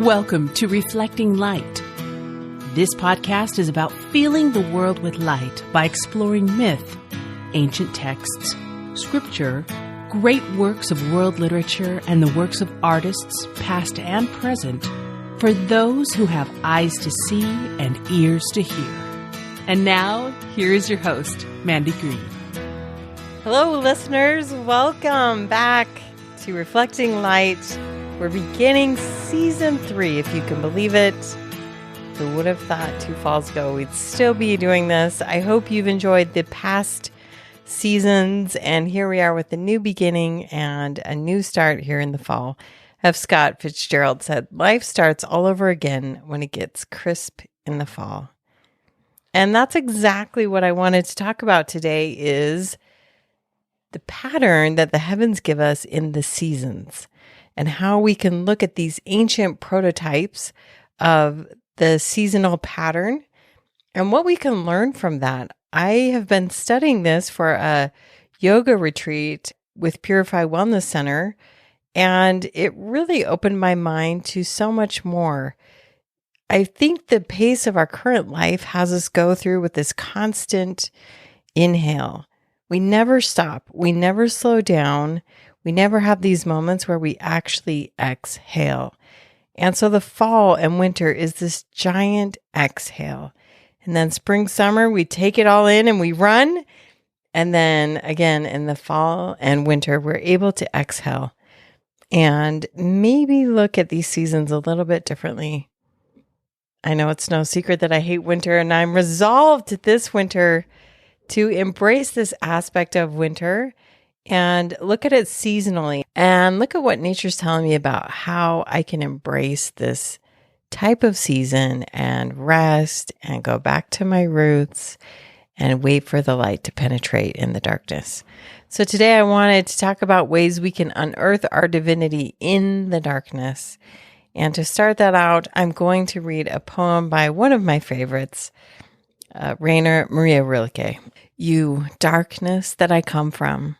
Welcome to Reflecting Light. This podcast is about filling the world with light by exploring myth, ancient texts, scripture, great works of world literature, and the works of artists, past and present, for those who have eyes to see and ears to hear. And now, here is your host, Mandy Green. Hello, listeners. Welcome back to Reflecting Light. We're beginning season 3, if you can believe it. Who would have thought 2 falls ago we'd still be doing this? I hope you've enjoyed the past seasons, and here we are with a new beginning and a new start here in the fall. As Scott Fitzgerald said, life starts all over again when it gets crisp in the fall. And that's exactly what I wanted to talk about today, is the pattern that the heavens give us in the seasons, and how we can look at these ancient prototypes of the seasonal pattern and what we can learn from that. I have been studying this for a yoga retreat with Purify Wellness Center, and it really opened my mind to so much more. I think the pace of our current life has us go through with this constant inhale. We never stop. We never slow down. We never have these moments where we actually exhale. And so the fall and winter is this giant exhale. And then spring, summer, we take it all in and we run. And then again, in the fall and winter, we're able to exhale and maybe look at these seasons a little bit differently. I know it's no secret that I hate winter, and I'm resolved this winter to embrace this aspect of winter and look at it seasonally, and look at what nature's telling me about how I can embrace this type of season and rest and go back to my roots and wait for the light to penetrate in the darkness. So today I wanted to talk about ways we can unearth our divinity in the darkness. And to start that out, I'm going to read a poem by one of my favorites, Rainer Maria Rilke. You darkness that I come from,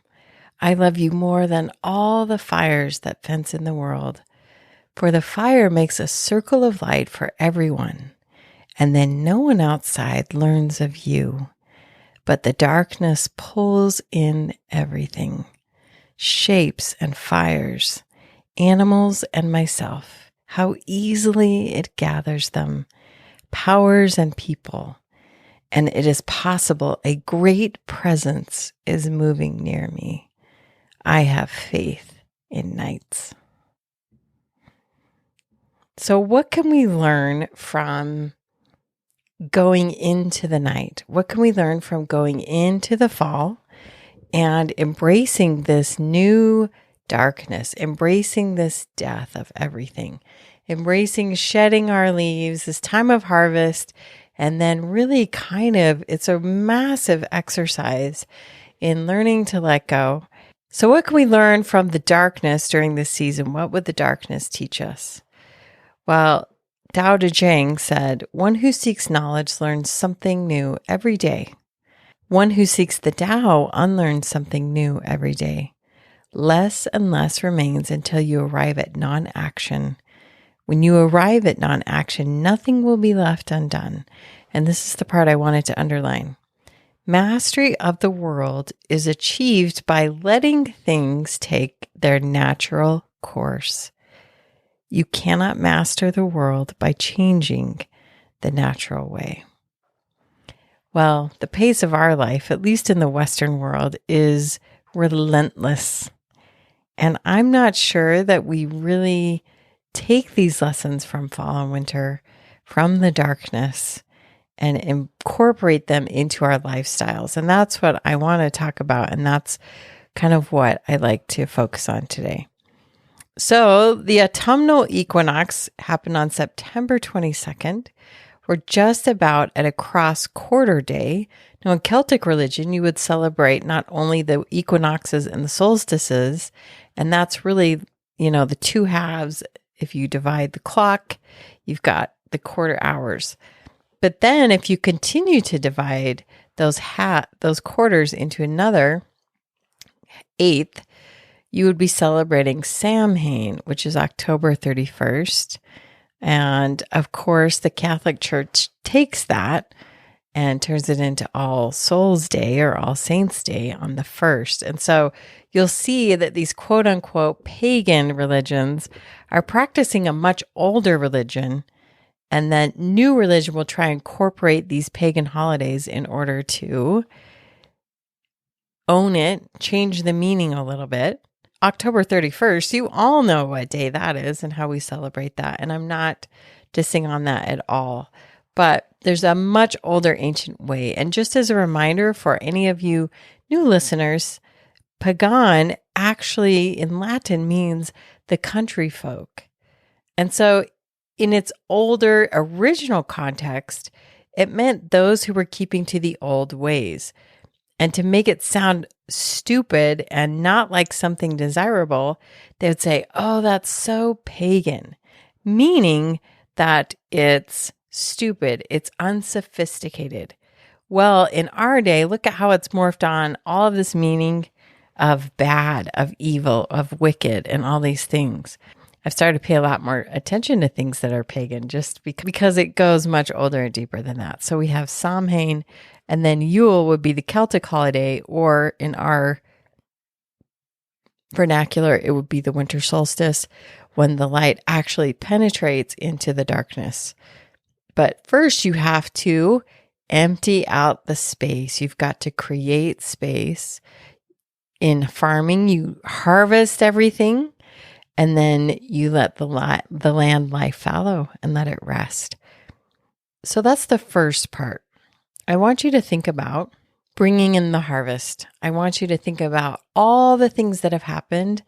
I love you more than all the fires that fence in the world. For the fire makes a circle of light for everyone, and then no one outside learns of you. But the darkness pulls in everything, shapes and fires, animals and myself. How easily it gathers them, powers and people. And it is possible a great presence is moving near me. I have faith in nights. So what can we learn from going into the night? What can we learn from going into the fall and embracing this new darkness, embracing this death of everything, embracing shedding our leaves, this time of harvest, and then really it's a massive exercise in learning to let go. So what can we learn from the darkness during this season? What would the darkness teach us? Well, Tao Te Ching said, one who seeks knowledge learns something new every day. One who seeks the Tao unlearns something new every day. Less and less remains until you arrive at non-action. When you arrive at non-action, nothing will be left undone. And this is the part I wanted to underline. Mastery of the world is achieved by letting things take their natural course. You cannot master the world by changing the natural way. Well, the pace of our life, at least in the Western world, is relentless. And I'm not sure that we really take these lessons from fall and winter, from the darkness, and incorporate them into our lifestyles. And that's what I want to talk about. And that's kind of what I like to focus on today. So the autumnal equinox happened on September 22nd. We're just about at a cross quarter day. Now, in Celtic religion, you would celebrate not only the equinoxes and the solstices, and that's really, the two halves. If you divide the clock, you've got the quarter hours. But then if you continue to divide those quarters into another eighth, you would be celebrating Samhain, which is October 31st. And of course, the Catholic Church takes that and turns it into All Souls Day or All Saints Day on the 1st. And so you'll see that these quote unquote pagan religions are practicing a much older religion, and then new religion will try and incorporate these pagan holidays in order to own it, change the meaning a little bit. October 31st, you all know what day that is and how we celebrate that. And I'm not dissing on that at all. But there's a much older ancient way. And just as a reminder for any of you new listeners, pagan actually in Latin means the country folk. And so in its older original context, it meant those who were keeping to the old ways. And to make it sound stupid and not like something desirable, they would say, oh, that's so pagan, meaning that it's stupid, it's unsophisticated. Well, in our day, look at how it's morphed on all of this meaning of bad, of evil, of wicked, and all these things. I've started to pay a lot more attention to things that are pagan just because it goes much older and deeper than that. So we have Samhain, and then Yule would be the Celtic holiday, or in our vernacular, it would be the winter solstice when the light actually penetrates into the darkness. But first, you have to empty out the space. You've got to create space. In farming, you harvest everything, and then you let the land lie fallow and let it rest. So that's the first part. I want you to think about bringing in the harvest. I want you to think about all the things that have happened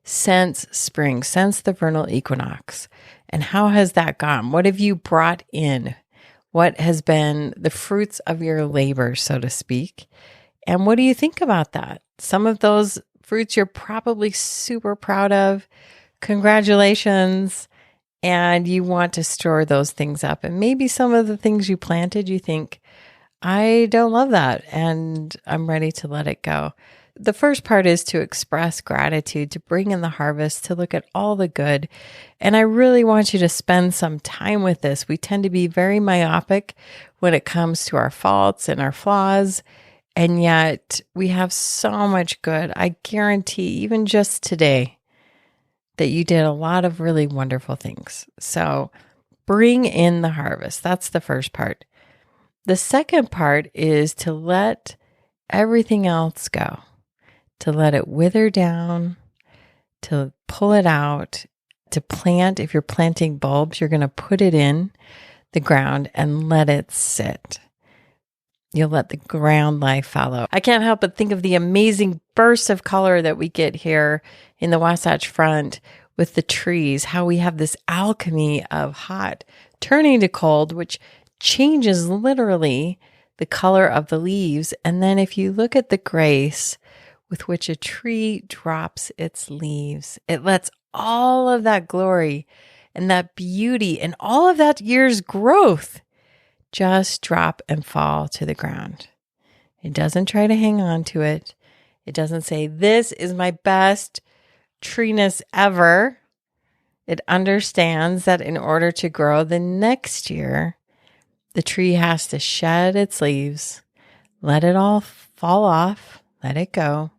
since spring, since the vernal equinox. And how has that gone? What have you brought in? What has been the fruits of your labor, so to speak? And what do you think about that? Some of those fruits you're probably super proud of. Congratulations. And you want to store those things up. And maybe some of the things you planted, you think, I don't love that, and I'm ready to let it go. The first part is to express gratitude, to bring in the harvest, to look at all the good. And I really want you to spend some time with this. We tend to be very myopic when it comes to our faults and our flaws, and yet we have so much good. I guarantee, even just today, that you did a lot of really wonderful things. So bring in the harvest. That's the first part. The second part is to let everything else go, to let it wither down, to pull it out, to plant. If you're planting bulbs, you're going to put it in the ground and let it sit. You'll let the ground lie fallow. I can't help but think of the amazing bursts of color that we get here in the Wasatch Front with the trees, how we have this alchemy of hot turning to cold, which changes literally the color of the leaves. And then if you look at the grace with which a tree drops its leaves, it lets all of that glory and that beauty and all of that year's growth just drop and fall to the ground. It doesn't try to hang on to it. It doesn't say, this is my best treeness ever. It understands that in order to grow the next year, the tree has to shed its leaves, let it all fall off, let it go,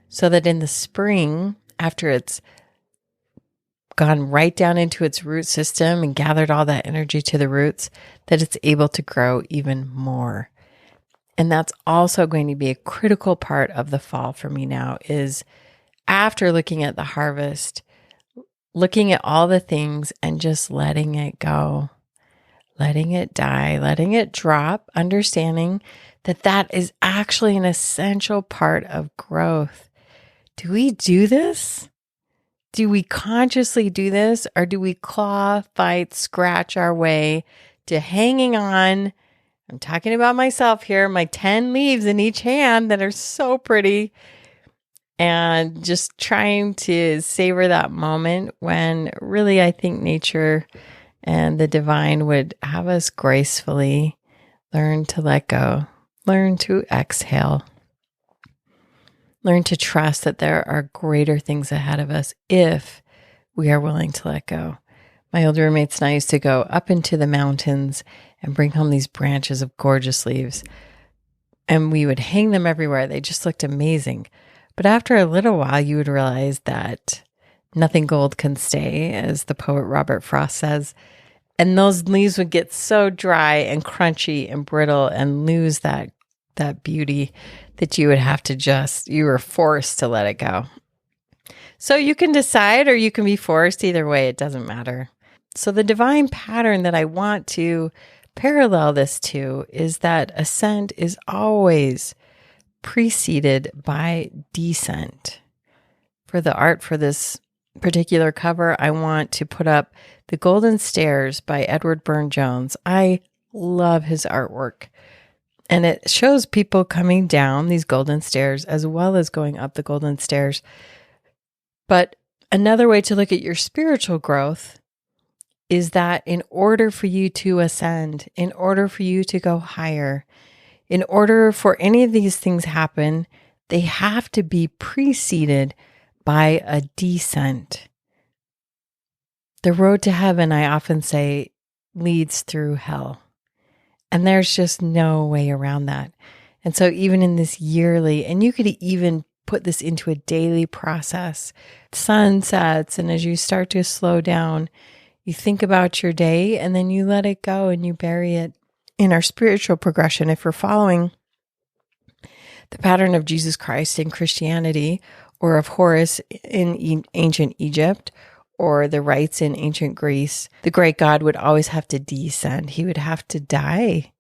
so that in the spring, after it's gone right down into its root system and gathered all that energy to the roots, that it's able to grow even more. And that's also going to be a critical part of the fall for me now, is after looking at the harvest, looking at all the things and just letting it go. Letting it die, letting it drop, understanding that that is actually an essential part of growth. Do we do this? Do we consciously do this? Or do we claw, fight, scratch our way to hanging on? I'm talking about myself here, my 10 leaves in each hand that are so pretty, and just trying to savor that moment when really I think nature and the divine would have us gracefully learn to let go, learn to exhale, learn to trust that there are greater things ahead of us if we are willing to let go. My old roommates and I used to go up into the mountains and bring home these branches of gorgeous leaves. And we would hang them everywhere. They just looked amazing. But after a little while, you would realize that nothing gold can stay, as the poet Robert Frost says. And those leaves would get so dry and crunchy and brittle and lose that beauty that you would have to you were forced to let it go. So you can decide or you can be forced. Either way, it doesn't matter. So the divine pattern that I want to parallel this to is that ascent is always preceded by descent. For the art for this particular cover, I want to put up The Golden Stairs by Edward Burne-Jones. I love his artwork. And it shows people coming down these golden stairs as well as going up the golden stairs. But another way to look at your spiritual growth is that in order for you to ascend, in order for you to go higher, in order for any of these things happen, they have to be preceded by a descent. The road to heaven, I often say, leads through hell. And there's just no way around that. And so even in this yearly, and you could even put this into a daily process, sunsets, and as you start to slow down, you think about your day and then you let it go and you bury it. In our spiritual progression, if we're following the pattern of Jesus Christ in Christianity, or of Horus in ancient Egypt, or the rites in ancient Greece, the great God would always have to descend. He would have to die.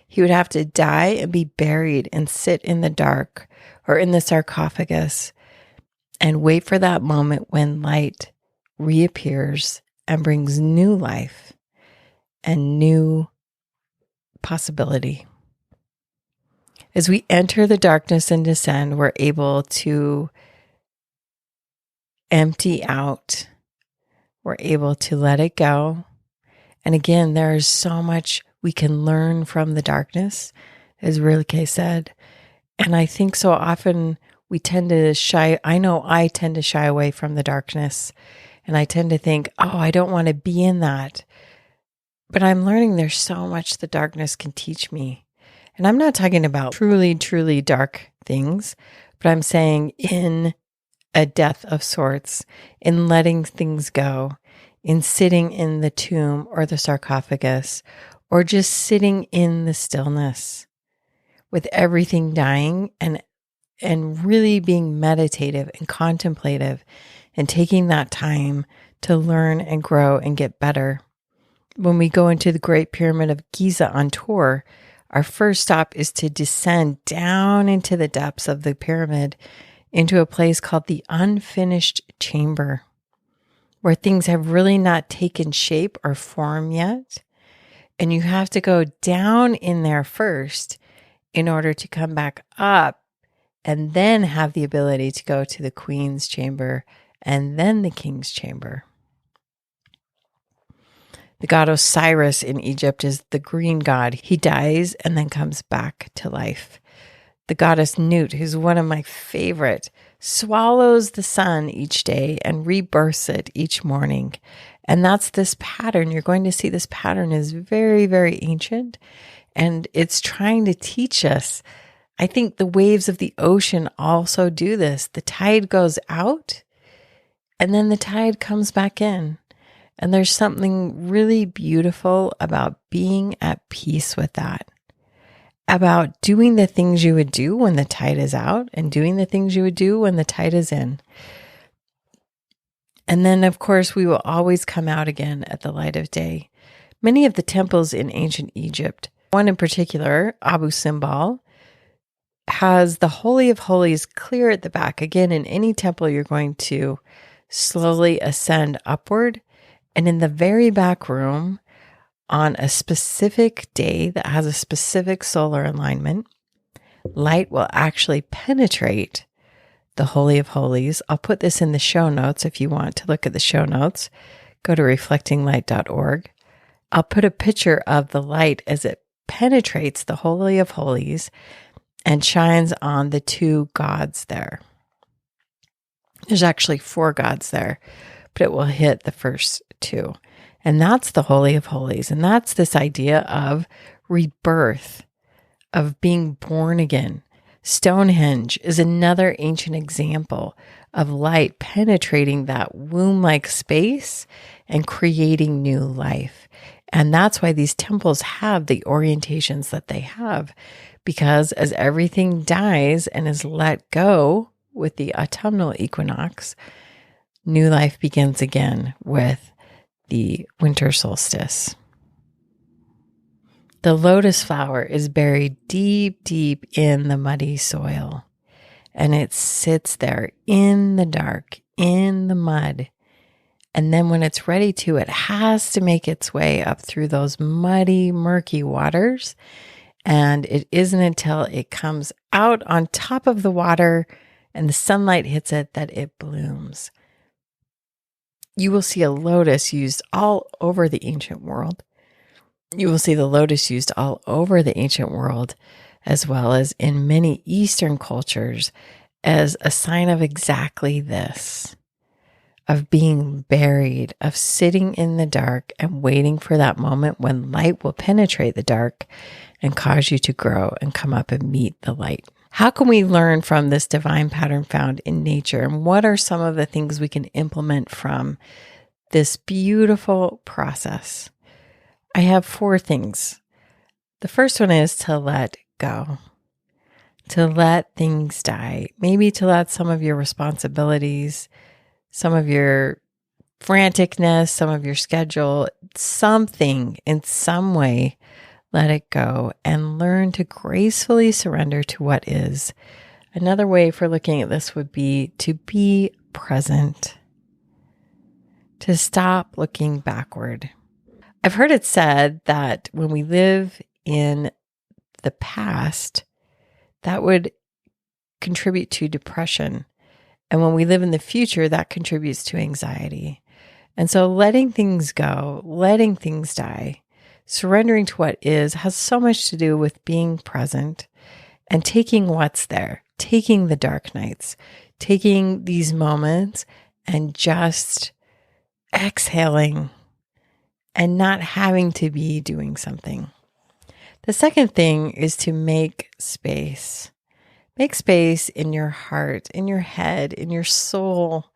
He would have to die and be buried and sit in the dark or in the sarcophagus and wait for that moment when light reappears and brings new life and new possibility. As we enter the darkness and descend, we're able to empty out. We're able to let it go. And again, there is so much we can learn from the darkness, as Rilke said. And I think so often we tend to I tend to shy away from the darkness. And I tend to think, I don't want to be in that. But I'm learning there's so much the darkness can teach me. And I'm not talking about truly, truly dark things, but I'm saying in a death of sorts, in letting things go, in sitting in the tomb or the sarcophagus, or just sitting in the stillness with everything dying and really being meditative and contemplative and taking that time to learn and grow and get better. When we go into the Great Pyramid of Giza on tour, our first stop is to descend down into the depths of the pyramid into a place called the unfinished chamber, where things have really not taken shape or form yet. And you have to go down in there first in order to come back up and then have the ability to go to the Queen's chamber and then the King's chamber. The god Osiris in Egypt is the green god. He dies and then comes back to life. The goddess Nut, who's one of my favorite, swallows the sun each day and rebirths it each morning. And that's this pattern. You're going to see this pattern is very, very ancient. And it's trying to teach us. I think the waves of the ocean also do this. The tide goes out and then the tide comes back in. And there's something really beautiful about being at peace with that, about doing the things you would do when the tide is out and doing the things you would do when the tide is in. And then, of course, we will always come out again at the light of day. Many of the temples in ancient Egypt, one in particular, Abu Simbel, has the Holy of Holies clear at the back. Again, in any temple, you're going to slowly ascend upward. And in the very back room, on a specific day that has a specific solar alignment, light will actually penetrate the Holy of Holies. I'll put this in the show notes if you want to look at the show notes. Go to reflectinglight.org. I'll put a picture of the light as it penetrates the Holy of Holies and shines on the two gods there. There's actually 4 gods there, but it will hit the first 2. And that's the Holy of Holies. And that's this idea of rebirth, of being born again. Stonehenge is another ancient example of light penetrating that womb-like space and creating new life. And that's why these temples have the orientations that they have, because as everything dies and is let go with the autumnal equinox, new life begins again with the winter solstice. The lotus flower is buried deep, deep in the muddy soil, and it sits there in the dark, in the mud. And then when it's ready to, it has to make its way up through those muddy, murky waters. And it isn't until it comes out on top of the water and the sunlight hits it that it blooms. You will see a lotus used all over the ancient world. You will see the lotus used all over the ancient world, as well as in many Eastern cultures, as a sign of exactly this, of being buried, of sitting in the dark and waiting for that moment when light will penetrate the dark and cause you to grow and come up and meet the light. How can we learn from this divine pattern found in nature? And what are some of the things we can implement from this beautiful process? I have 4 things. The first one is to let go, to let things die, maybe to let some of your responsibilities, some of your franticness, some of your schedule, something in some way, let it go and learn to gracefully surrender to what is. Another way for looking at this would be to be present, to stop looking backward. I've heard it said that when we live in the past, that would contribute to depression. And when we live in the future, that contributes to anxiety. And so letting things go, letting things die, surrendering to what is has so much to do with being present and taking what's there, taking the dark nights, taking these moments and just exhaling and not having to be doing something. The second thing is to make space. Make space in your heart, in your head, in your soul,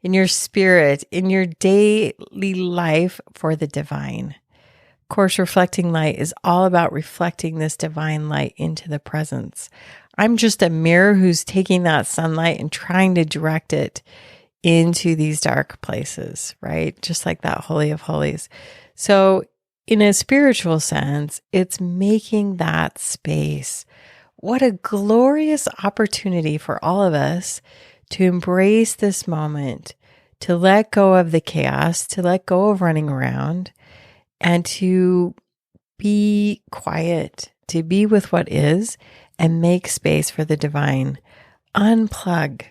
in your spirit, in your daily life for the divine. Of course, reflecting light is all about reflecting this divine light into the presence. I'm just a mirror who's taking that sunlight and trying to direct it into these dark places, right? Just like that Holy of Holies. So in a spiritual sense, it's making that space. What a glorious opportunity for all of us to embrace this moment, to let go of the chaos, to let go of running around, and to be quiet, to be with what is, and make space for the divine. Unplug.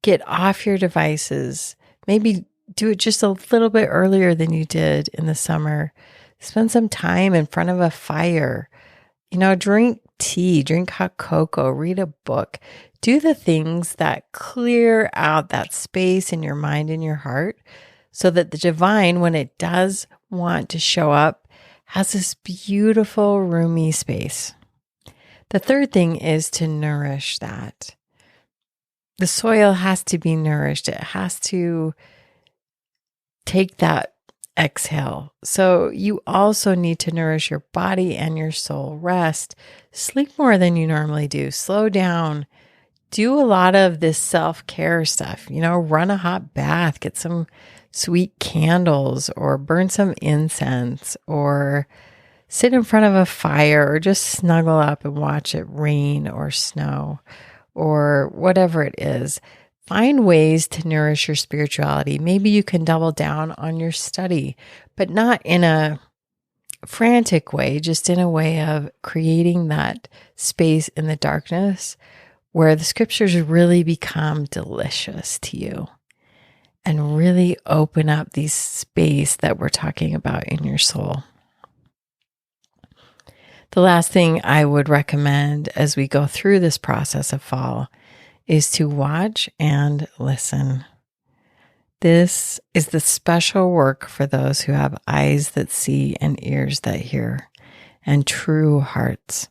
Get off your devices. Maybe do it just a little bit earlier than you did in the summer. Spend some time in front of a fire. Drink tea, drink hot cocoa, read a book. Do the things that clear out that space in your mind and your heart so that the divine, when it does want to show up, has this beautiful, roomy space. The third thing is to nourish that. The soil has to be nourished. It has to take that exhale. So you also need to nourish your body and your soul. Rest, sleep more than you normally do, slow down, do a lot of this self-care stuff, run a hot bath, get some sweet candles or burn some incense or sit in front of a fire or just snuggle up and watch it rain or snow or whatever it is. Find ways to nourish your spirituality. Maybe you can double down on your study, but not in a frantic way, just in a way of creating that space in the darkness where the scriptures really become delicious to you and really open up these space that we're talking about in your soul. The last thing I would recommend as we go through this process of fall is to watch and listen. This is the special work for those who have eyes that see and ears that hear, and true hearts.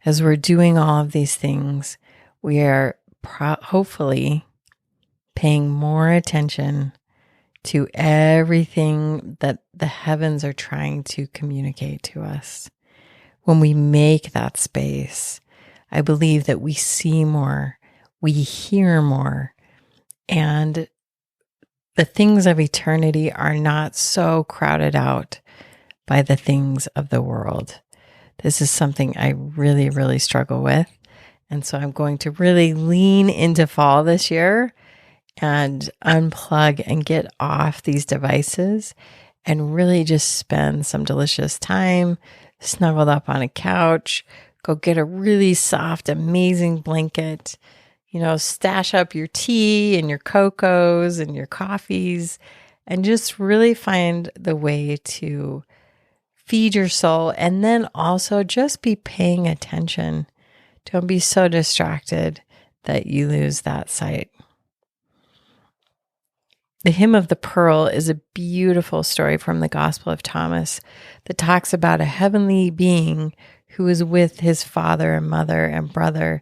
As we're doing all of these things, we are hopefully paying more attention to everything that the heavens are trying to communicate to us. When we make that space, I believe that we see more, we hear more, and the things of eternity are not so crowded out by the things of the world. This is something I really, really struggle with. And so I'm going to really lean into fall this year and unplug and get off these devices and really just spend some delicious time snuggled up on a couch, go get a really soft, amazing blanket, stash up your tea and your cocos and your coffees, and just really find the way to feed your soul. And then also just be paying attention. Don't be so distracted that you lose that sight. The Hymn of the Pearl is a beautiful story from the Gospel of Thomas that talks about a heavenly being who is with his father and mother and brother,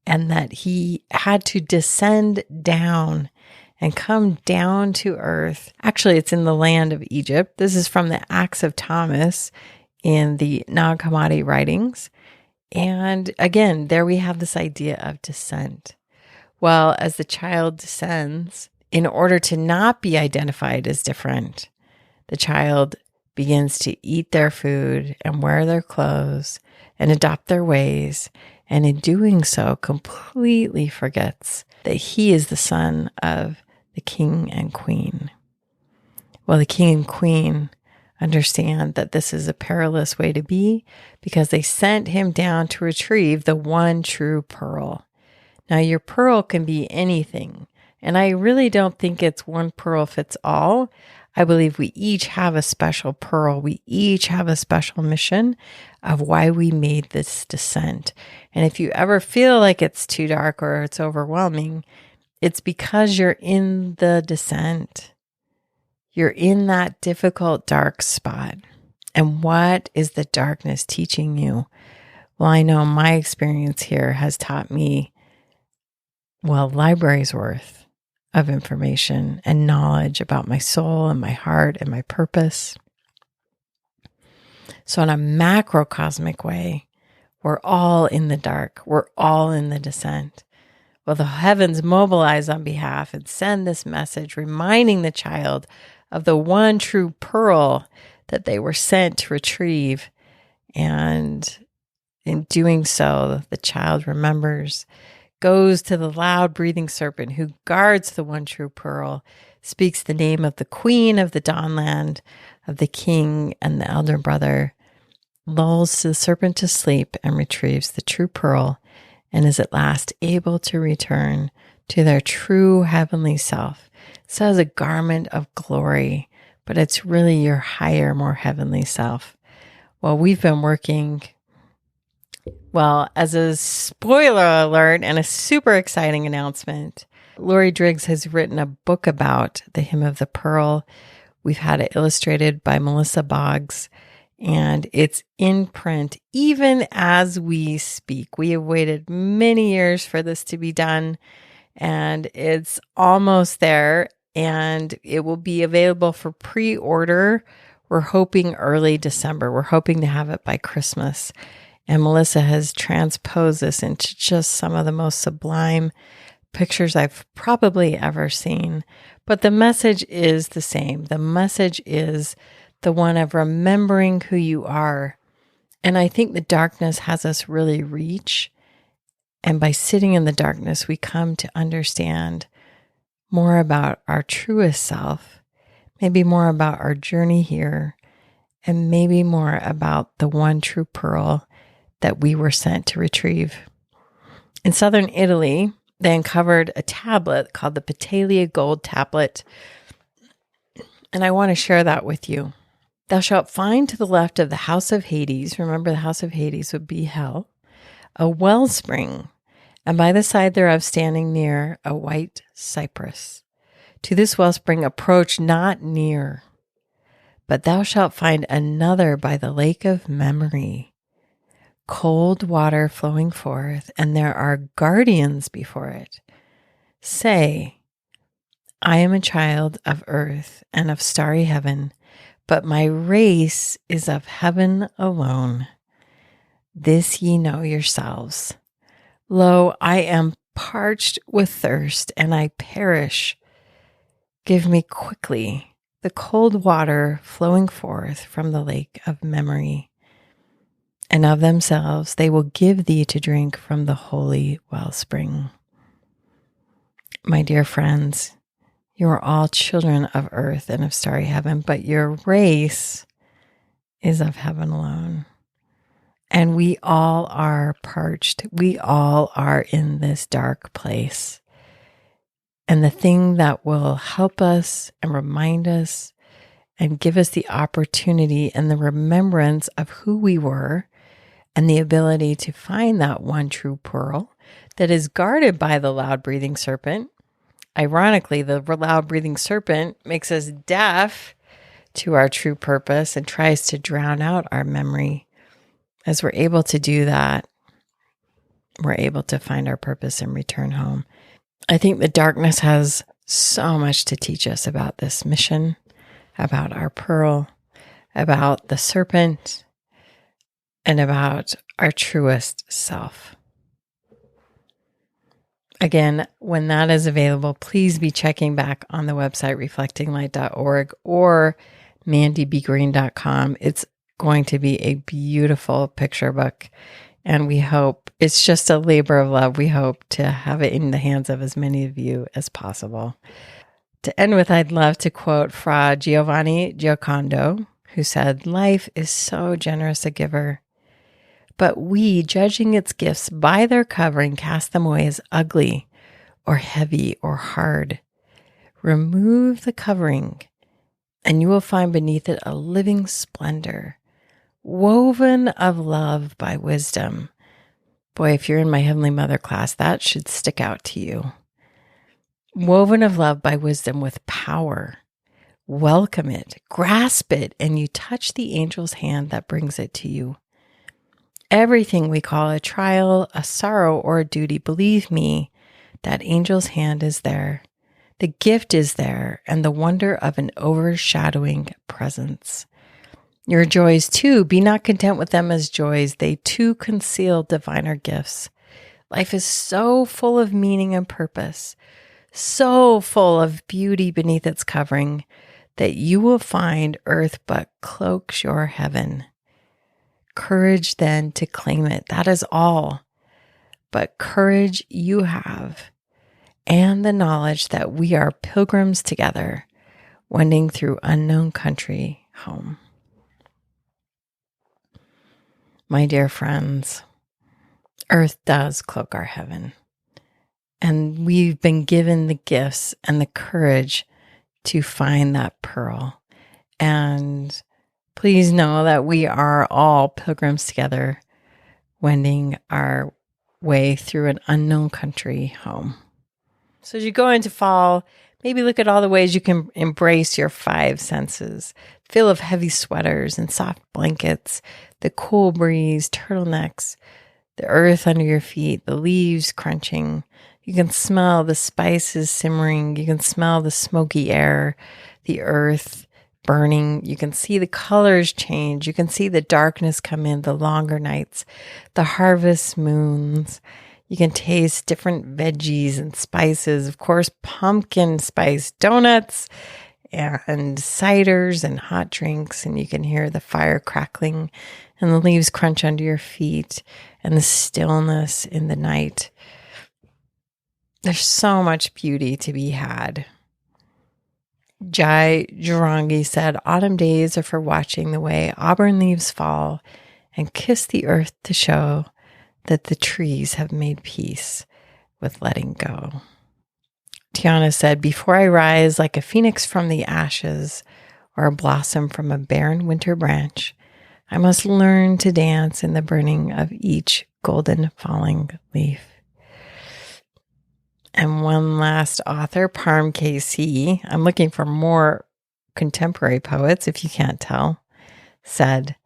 and that he had to descend down and come down to earth. Actually, it's in the land of Egypt. This is from the Acts of Thomas in the Nag Hammadi writings. And again, there we have this idea of descent. Well, as the child descends, in order to not be identified as different, the child begins to eat their food and wear their clothes and adopt their ways, and in doing so completely forgets that he is the son of the king and queen. Well, the king and queen understand that this is a perilous way to be because they sent him down to retrieve the one true pearl. Now, your pearl can be anything, and I really don't think it's one pearl fits all. I believe we each have a special pearl. We each have a special mission of why we made this descent. And if you ever feel like it's too dark or it's overwhelming, it's because you're in the descent. You're in that difficult, dark spot. And what is the darkness teaching you? Well, I know my experience here has taught me, libraries worth of information and knowledge about my soul and my heart and my purpose. So in a macrocosmic way, we're all in the dark. We're all in the descent. Well, the heavens mobilize on behalf and send this message reminding the child of the one true pearl that they were sent to retrieve. And in doing so, the child remembers, goes to the loud breathing serpent who guards the one true pearl, speaks the name of the queen of the Dawnland, of the king and the elder brother, lulls the serpent to sleep and retrieves the true pearl, and is at last able to return to their true heavenly self. So as a garment of glory, but it's really your higher, more heavenly self. Well, we've been working, as a spoiler alert and a super exciting announcement, Lori Driggs has written a book about the Hymn of the Pearl. We've had it illustrated by Melissa Boggs, and it's in print even as we speak. We have waited many years for this to be done, and it's almost there, and it will be available for pre-order. We're hoping early December. We're hoping to have it by Christmas. And Melissa has transposed this into just some of the most sublime pictures I've probably ever seen. But the message is the same. The message is the one of remembering who you are. And I think the darkness has us really reach. And by sitting in the darkness, we come to understand more about our truest self, maybe more about our journey here, and maybe more about the one true pearl that we were sent to retrieve. In southern Italy, they uncovered a tablet called the Pattenr gold tablet. And I want to share that with you. Thou shalt find to the left of the house of Hades, remember the house of Hades would be hell, a wellspring, and by the side thereof standing near a white cypress. To this wellspring approach not near, but thou shalt find another by the lake of memory, cold water flowing forth, and there are guardians before it. Say, I am a child of earth and of starry heaven, but my race is of heaven alone. This ye know yourselves. Lo, I am parched with thirst, and I perish. Give me quickly the cold water flowing forth from the lake of memory, and of themselves they will give thee to drink from the holy wellspring. My dear friends, you are all children of earth and of starry heaven, but your race is of heaven alone. And we all are parched. We all are in this dark place. And the thing that will help us and remind us and give us the opportunity and the remembrance of who we were and the ability to find that one true pearl that is guarded by the loud-breathing serpent. Ironically, the loud-breathing serpent makes us deaf to our true purpose and tries to drown out our memory. As we're able to do that, we're able to find our purpose and return home. I think the darkness has so much to teach us about this mission, about our pearl, about the serpent, and about our truest self. Again, when that is available, please be checking back on the website reflectinglight.org or mandybgreen.com. It's going to be a beautiful picture book, and we hope it's just a labor of love. We hope to have it in the hands of as many of you as possible. To end with, I'd love to quote Fra Giovanni Giocondo, who said, "Life is so generous a giver, but we, judging its gifts by their covering, cast them away as ugly or heavy or hard. Remove the covering, and you will find beneath it a living splendor, woven of love by wisdom." Boy, if you're in my Heavenly Mother class, that should stick out to you. Woven of love by wisdom with power. Welcome it, grasp it, and you touch the angel's hand that brings it to you. Everything we call a trial, a sorrow, or a duty, believe me, that angel's hand is there. The gift is there, and the wonder of an overshadowing presence. Your joys, too, be not content with them as joys. They, too, conceal diviner gifts. Life is so full of meaning and purpose, so full of beauty beneath its covering, that you will find earth but cloaks your heaven. Courage, then, to claim it. That is all. But courage you have, and the knowledge that we are pilgrims together, wending through unknown country home. My dear friends, earth does cloak our heaven, and we've been given the gifts and the courage to find that pearl. And please know that we are all pilgrims together, wending our way through an unknown country home. So as you go into fall, maybe look at all the ways you can embrace your five senses. Feel of heavy sweaters and soft blankets, the cool breeze, turtlenecks, the earth under your feet, the leaves crunching. You can smell the spices simmering. You can smell the smoky air, the earth burning. You can see the colors change. You can see the darkness come in, the longer nights, the harvest moons. You can taste different veggies and spices. Of course, pumpkin spice donuts and ciders and hot drinks. And you can hear the fire crackling and the leaves crunch under your feet and the stillness in the night. There's so much beauty to be had. Jai Jarangi said, "Autumn days are for watching the way auburn leaves fall and kiss the earth to show that the trees have made peace with letting go." Tiana said, "Before I rise like a phoenix from the ashes or a blossom from a barren winter branch, I must learn to dance in the burning of each golden falling leaf." And one last author, Parm KC, I'm looking for more contemporary poets, if you can't tell, said,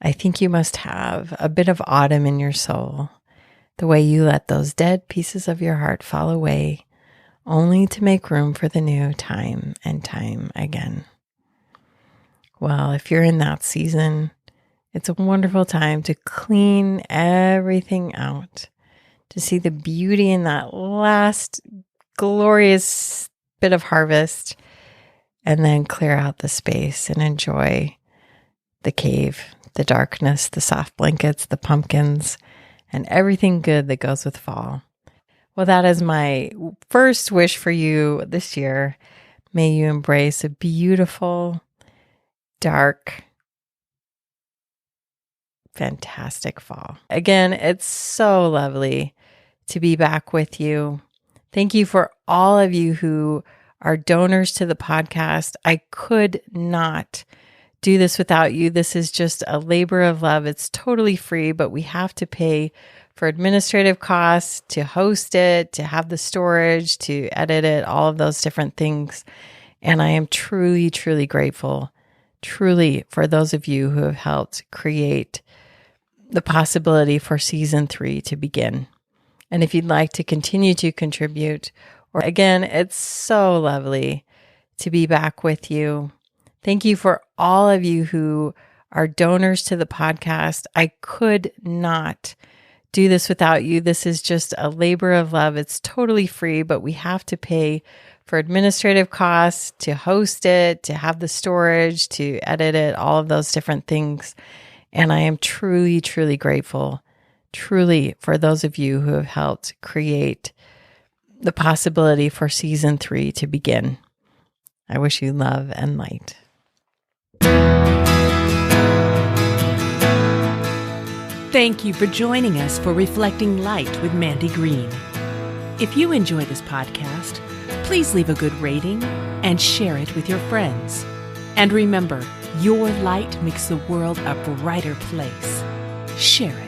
I think you must have a bit of autumn in your soul, the way you let those dead pieces of your heart fall away, only to make room for the new time and time again. Well, if you're in that season, it's a wonderful time to clean everything out, to see the beauty in that last glorious bit of harvest, and then clear out the space and enjoy the cave, the darkness, the soft blankets, the pumpkins, and everything good that goes with fall. Well, that is my first wish for you this year. May you embrace a beautiful, dark, fantastic fall. Again, it's so lovely to be back with you. Thank you for all of you who are donors to the podcast. I could not do this without you. This is just a labor of love. It's totally free, but we have to pay for administrative costs, to host it, to have the storage, to edit it, all of those different things. And I am truly, truly grateful, truly, for those of you who have helped create the possibility for season 3 to begin. And if you'd like to continue to contribute, or again, it's so lovely to be back with you. Thank you for all of you who are donors to the podcast. I could not do this without you. This is just a labor of love. It's totally free, but we have to pay for administrative costs, to host it, to have the storage, to edit it, all of those different things. And I am truly, truly grateful, truly, for those of you who have helped create the possibility for season 3 to begin. I wish you love and light. Thank you for joining us for Reflecting Light with Mandy Green. If you enjoy this podcast, please leave a good rating and share it with your friends. And remember, your light makes the world a brighter place. Share it.